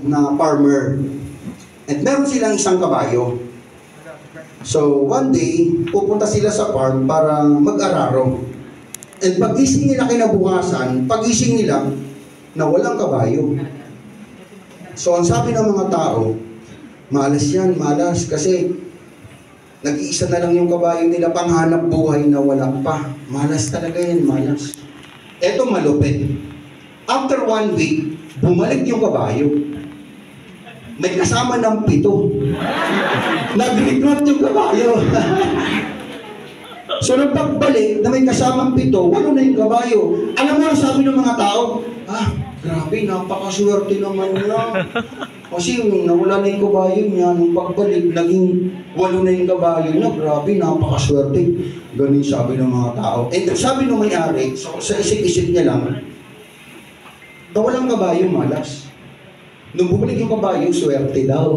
na farmer. At meron silang isang kabayo. So, one day, pupunta sila sa farm para mag-araro. And pag-gising nila kinabukasan, pag-gising nila na walang kabayo. So, ang sabi ng mga tao, malas yan, malas. Kasi, nag-iisa na lang yung kabayo nila, panghanap buhay na wala pa. Malas talaga yan, malas. Eto malupit. After 1 week, bumalik yung kabayo. May kasama ng 7. Nag-recruit yung kabayo. So, nung pagbalik na may kasamang 7, 8 na yung kabayo. Alam mo, sabi ng mga tao, grabe, napakaswerte naman niya. Kasi nawala na yung kabayo niya, nung pagbalik, naging 8 na yung kabayo niya. Grabe, napakaswerte. Ganun sabi ng mga tao. And sabi ng may-ari, so, sa isip-isip niya lang, walang kabayo, malas. Nung bumalik yung kabayo, swerte daw.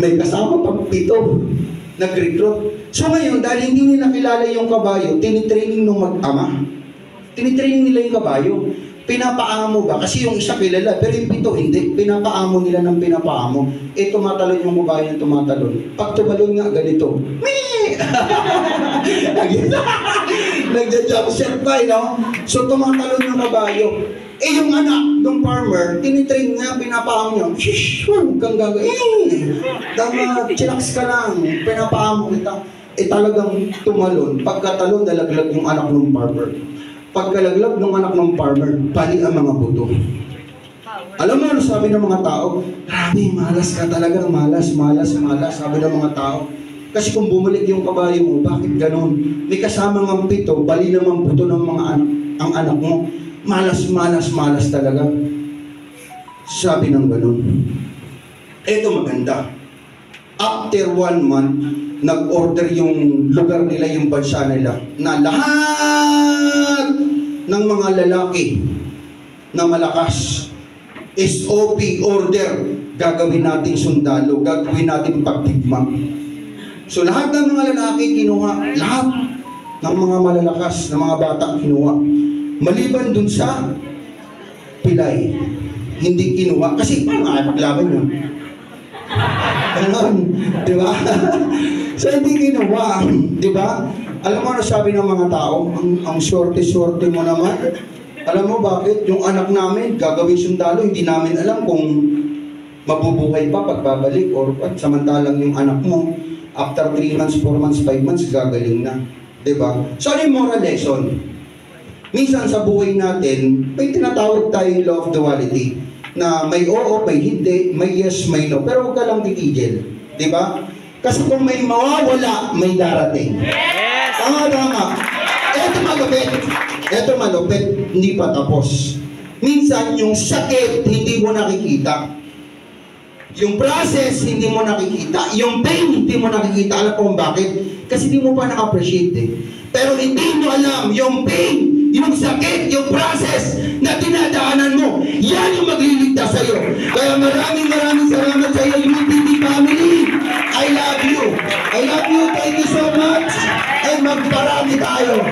May kasama pang 7. Nag-recruit. So ngayon, dahil hindi nila kilala yung kabayo, tinitraining nung mag-ama. Tinitraining nila yung kabayo. Pinapaamo ba? Kasi yung isa kilala, pero yung 7 hindi. Pinapaamo nila ng pinapaamo. Tumatalon yung kabayo ng tumatalon. Pag tumalon nga, ganito. Mii! Nagja-jump set pa, no? So tumatalon yung kabayo. Yung anak ng farmer, tinitrain niya, pinapaam niya. Shish! Huwag kang gagawin. Dama, chillax ka lang. Pinapaam kita. Talagang tumalon. Pagkatalon, nalaglag yung anak ng farmer. Pagkalaglag ng anak ng farmer, bali ang mga buto. Alam mo ano sabi ng mga tao? Grabe, malas ka talaga. Malas. Sabi ng mga tao. Kasi kung bumalik yung kabayo mo, bakit ganun? May kasama ng 7, bali naman buto ng mga anak, ang anak mo. Malas talaga. Sabi ng ganun. Ito maganda. After 1 month, nag-order yung lugar nila, yung bansa nila, na lahat ng mga lalaki na malakas, SOP, order, gagawin natin sundalo, gagawin natin pagtigma. So lahat ng mga lalaki kinuha, lahat ng mga malalakas na mga bata kinuha. Maliban dun sa pilay, hindi kinuha. Kasi paano paglaban yun? Ganon, di ba? So hindi kinuha, di ba? Alam mo ano sabi ng mga tao? Ang swerte-swerte mo naman. Alam mo bakit? Yung anak namin, gagawin sundalo, hindi namin alam kung mabubuhay pa pagbabalik or what. Samantalang yung anak mo, after 3 months, 4 months, 5 months, gagaling na. Di ba? So ano yung moral lesson? Minsan sa buhay natin, may tinatawag tayong law of duality na may oo, may hindi, may yes, may no. Pero huwag ka lang titigil. Di ba? Kasi kung may mawawala, may darating. Yes! Tama. Ito malupit, hindi pa tapos. Minsan, yung sakit, hindi mo nakikita. Yung process, hindi mo nakikita. Yung pain, hindi mo nakikita. Alam kung bakit? Kasi hindi mo pa na-appreciate eh. Pero hindi mo alam, yung pain, yung sakit, yung process na dinadaanan mo, yan yung magliligtas sa'yo. Kaya maraming salamat sa iyo, UTV family. I love you. Thank you so much. And magparami tayo.